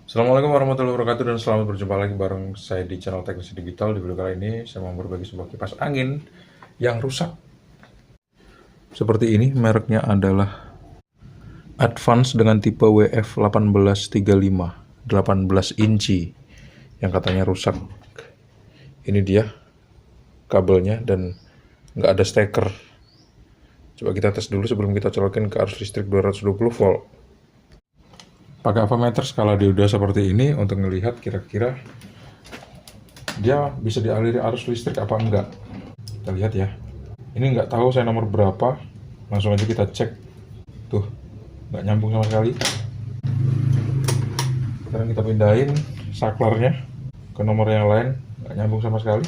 Assalamualaikum warahmatullahi wabarakatuh dan selamat berjumpa lagi bareng saya di channel Teknisi Digital. Di video kali ini saya mau berbagi sebuah kipas angin yang rusak. Seperti ini, mereknya adalah Advance dengan tipe WF1835 18 inci yang katanya rusak. Ini dia kabelnya dan nggak ada steker. Coba kita tes dulu sebelum kita colokin ke arus listrik 220 volt. Pakai avometer skala dioda seperti ini untuk melihat kira-kira dia bisa dialiri arus listrik apa enggak. Kita lihat ya. Ini nggak tahu saya nomor berapa. Langsung aja kita cek. Tuh, nggak nyambung sama sekali. Sekarang kita pindahin saklarnya ke nomor yang lain. Nggak nyambung sama sekali.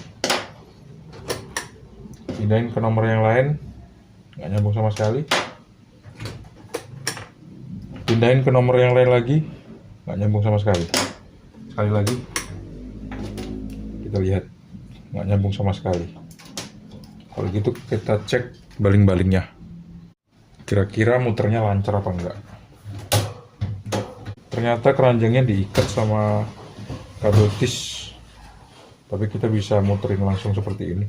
Pindahin ke nomor yang lain. Nggak nyambung sama sekali. Pindahin ke nomor yang lain lagi, nggak nyambung sama sekali. Sekali lagi, kita lihat, nggak nyambung sama sekali. Kalau gitu kita cek baling-balingnya. Kira-kira muternya lancar apa enggak. Ternyata keranjangnya diikat sama kabel tis. Tapi kita bisa muterin langsung seperti ini.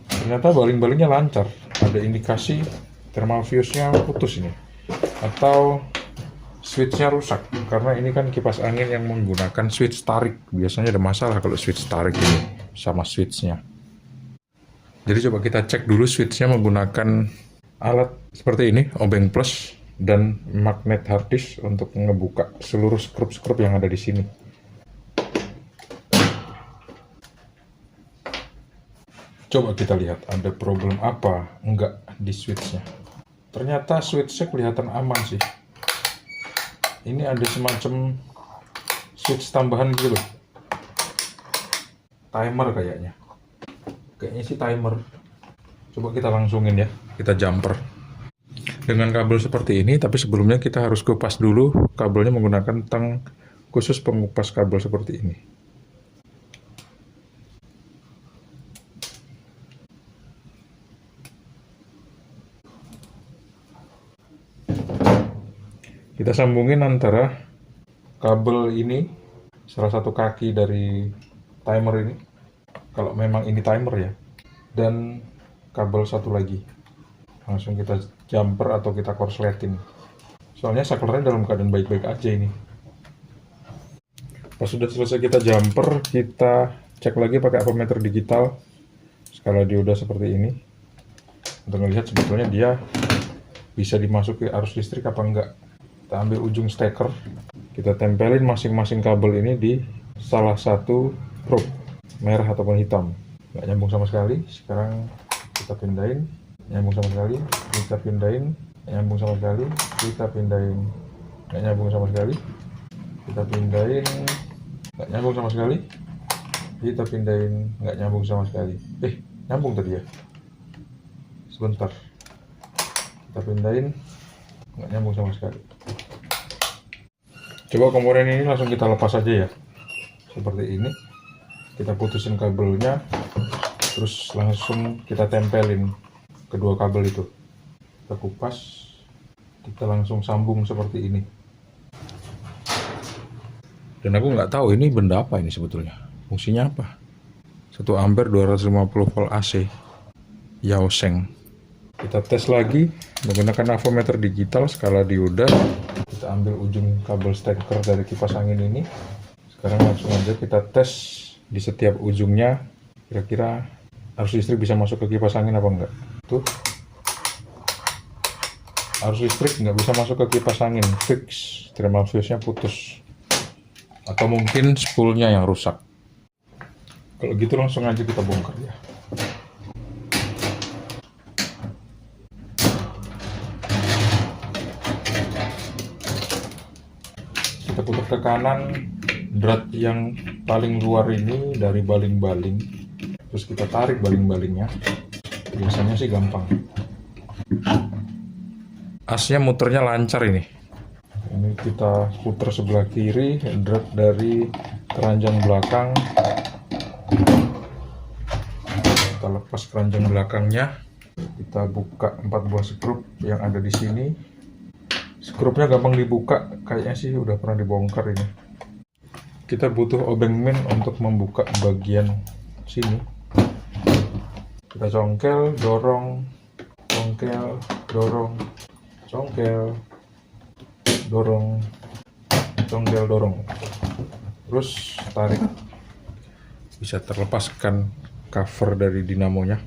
Ternyata baling-balingnya lancar. Ada indikasi thermal fuse-nya putus ini. Atau switch-nya rusak, karena ini kan kipas angin yang menggunakan switch tarik. Biasanya ada masalah kalau switch tarik ini sama switch-nya. Jadi coba kita cek dulu switch-nya menggunakan alat seperti ini, obeng plus dan magnet hard disk untuk ngebuka seluruh skrup-skrup yang ada di sini. Coba kita lihat ada problem apa enggak di switch-nya. Ternyata switch-nya kelihatan aman sih. Ini ada semacam switch tambahan gitu loh. Timer kayaknya. Kayaknya sih timer. Coba kita langsungin ya. Kita jumper. Dengan kabel seperti ini, tapi sebelumnya kita harus kupas dulu kabelnya menggunakan tang khusus pengupas kabel seperti ini. Kita sambungin antara kabel ini, salah satu kaki dari timer ini, kalau memang ini timer ya, dan kabel satu lagi. Langsung kita jumper atau kita korsletin. Soalnya saklarnya dalam keadaan baik-baik aja ini. Pas sudah selesai kita jumper, kita cek lagi pakai avometer digital skala dioda seperti ini untuk melihat sebetulnya dia bisa dimasuki arus listrik apa enggak. Kita ambil ujung steker, kita tempelin masing-masing kabel ini di salah satu probe, merah ataupun hitam. Nggak nyambung sama sekali. Sekarang kita pindahin, nyambung sama sekali. Kita pindahin, nyambung sama sekali. Kita pindahin, nggak nyambung sama sekali. Kita pindahin, nggak nyambung sama sekali. Kita pindahin, nggak nyambung sama sekali. Nyambung tadi ya. Sebentar. Kita pindahin, nggak nyambung sama sekali. Coba komponen ini langsung kita lepas aja ya, seperti ini. Kita putusin kabelnya, terus langsung kita tempelin kedua kabel itu. Kita kupas, kita langsung sambung seperti ini. Dan aku nggak tahu ini benda apa ini sebetulnya, fungsinya apa. 1 ampere 250 volt AC Yaoseng. Kita tes lagi menggunakan avometer digital skala dioda. Kita ambil ujung kabel steker dari kipas angin ini. Sekarang langsung aja kita tes di setiap ujungnya. Kira-kira arus listrik bisa masuk ke kipas angin apa enggak. Tuh. Arus listrik nggak bisa masuk ke kipas angin. Fix. Thermal fuse-nya putus. Atau mungkin spoolnya yang rusak. Kalau gitu langsung aja kita bongkar ya. Kita putar ke kanan, drat yang paling luar ini dari baling-baling, terus kita tarik baling-balingnya. Biasanya sih gampang. Asnya muternya lancar ini. Ini kita putar sebelah kiri, drat dari keranjang belakang. Kita lepas keranjang belakangnya. Kita buka 4 buah skrup yang ada di sini. Skrupnya gampang dibuka, kayaknya sih udah pernah dibongkar ini. Kita butuh obeng min untuk membuka bagian sini. Kita congkel, dorong, congkel, dorong, congkel, dorong, congkel, dorong. Terus tarik. Bisa terlepaskan cover dari dinamonya.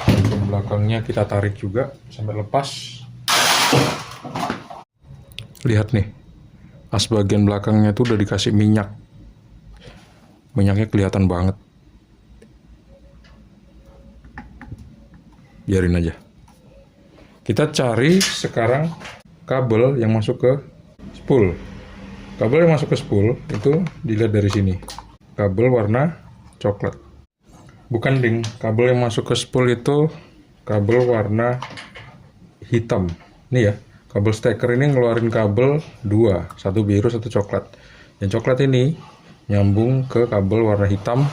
Bagian belakangnya kita tarik juga sampai lepas. Lihat nih, as bagian belakangnya tuh udah dikasih minyak. Minyaknya kelihatan banget. Biarin aja. Kita cari sekarang kabel yang masuk ke spool. Kabel yang masuk ke spool itu dilihat dari sini. Kabel warna coklat. Bukan ding, kabel yang masuk ke spool itu kabel warna hitam. Nih ya, kabel steker ini ngeluarin kabel dua, satu biru, satu coklat. Yang coklat ini nyambung ke kabel warna hitam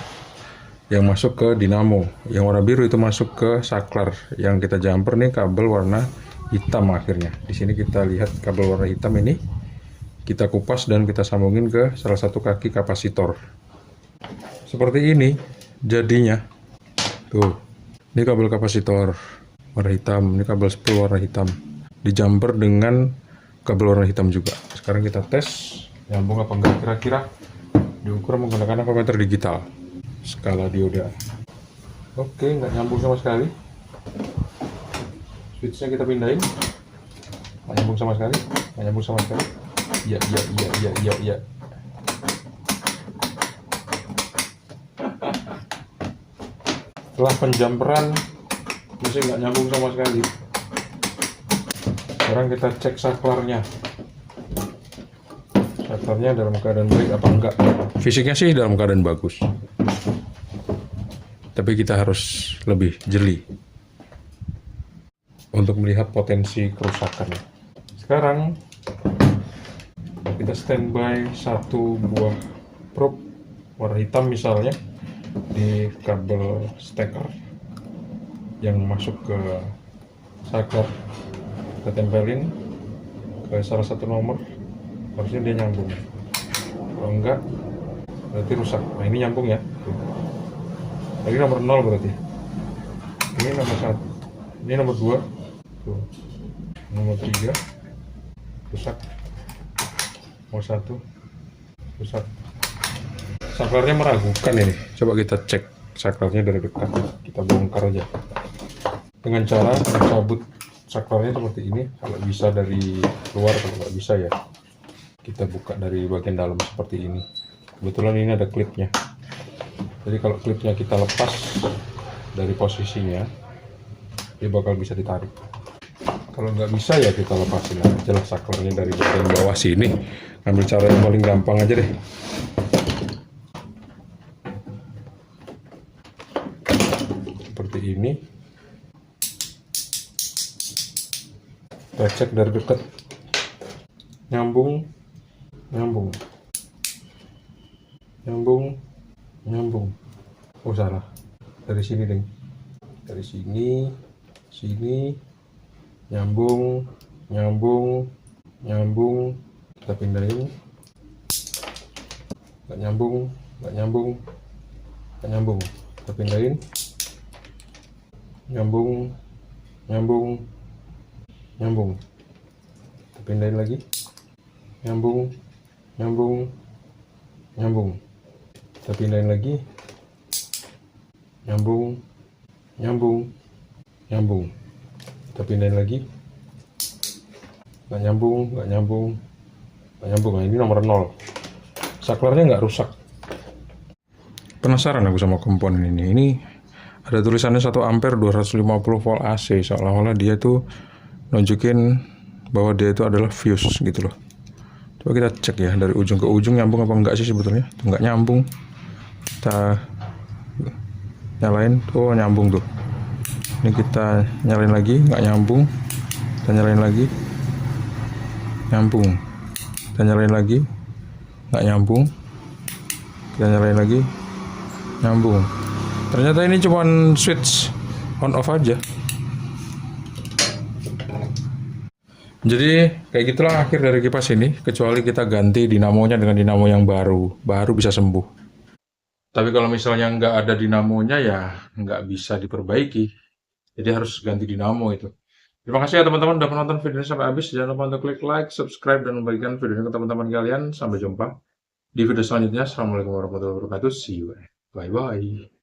yang masuk ke dinamo. Yang warna biru itu masuk ke saklar. Yang kita jumper nih kabel warna hitam akhirnya. Di sini kita lihat kabel warna hitam ini kita kupas dan kita sambungin ke salah satu kaki kapasitor. Seperti ini jadinya. Tuh. Ini kabel kapasitor warna hitam, ini kabel spool warna hitam. Di jumper dengan kabel warna hitam juga. Sekarang kita tes nyambung apa enggak, kira-kira diukur menggunakan ampermeter digital. Skala dioda. Oke, nggak nyambung sama sekali. Switchnya kita pindahin. Nggak nyambung sama sekali. Nggak nyambung sama sekali. Ya. Setelah penjamperan, masih nggak nyambung sama sekali. Sekarang kita cek saklarnya. Saklarnya dalam keadaan baik apa enggak. Fisiknya sih dalam keadaan bagus. Tapi kita harus lebih jeli untuk melihat potensi kerusakan. Sekarang kita standby satu buah probe warna hitam misalnya di kabel steker yang masuk ke saklar. Kita tempelin ke salah satu nomor, harusnya dia nyambung. Kalau enggak, berarti rusak. Nah ini nyambung ya. Tadi nomor 0 berarti. Ini nomor 1. Ini nomor 2. Tuh. Nomor 3. Rusak. Nomor 1. Rusak. Saklarnya meragukan ini. Coba kita cek saklarnya dari dekat. Kita bongkar aja. Dengan cara mencabut saklarnya seperti ini. Kalau bisa dari luar, kalau nggak bisa ya kita buka dari bagian dalam seperti ini. Kebetulan ini ada klipnya. Jadi kalau klipnya kita lepas dari posisinya, dia bakal bisa ditarik. Kalau nggak bisa ya kita lepasin aja lah saklarnya dari bagian bawah sini. Ambil cara yang paling gampang aja deh. Seperti ini. Kita cek dari dekat. Nyambung. Oh salah, dari sini deng, dari sini, nyambung, kita pindahin, nggak nyambung, kita pindahin, nyambung, kita pindahin lagi, nyambung, kita pindahin lagi, nyambung, kita pindahin lagi, nggak nyambung. Nah ini nomor 0. Saklarnya nggak rusak. Penasaran aku sama komponen ini. Ini ada tulisannya 1 ampere 250 volt AC, seolah-olah dia tuh nunjukin bahwa dia itu adalah fuse gitu loh. Coba kita cek ya dari ujung ke ujung nyambung apa enggak sih sebetulnya. Nggak nyambung. Kita nyalain, tuh nyambung tuh. Ini kita nyalain lagi, nggak nyambung. Kita nyalain lagi, nyambung. Kita nyalain lagi, nggak nyambung. Kita nyalain lagi, nyambung. Ternyata ini cuman switch on off aja. Jadi kayak gitulah akhir dari kipas ini, kecuali kita ganti dinamonya dengan dinamo yang baru bisa sembuh. Tapi kalau misalnya nggak ada dinamonya ya nggak bisa diperbaiki. Jadi harus ganti dinamo itu. Terima kasih ya teman-teman udah menonton video ini sampai habis. Jangan lupa untuk klik like, subscribe, dan membagikan video ini ke teman-teman kalian. Sampai jumpa di video selanjutnya. Assalamualaikum warahmatullahi wabarakatuh. See you. Bye-bye.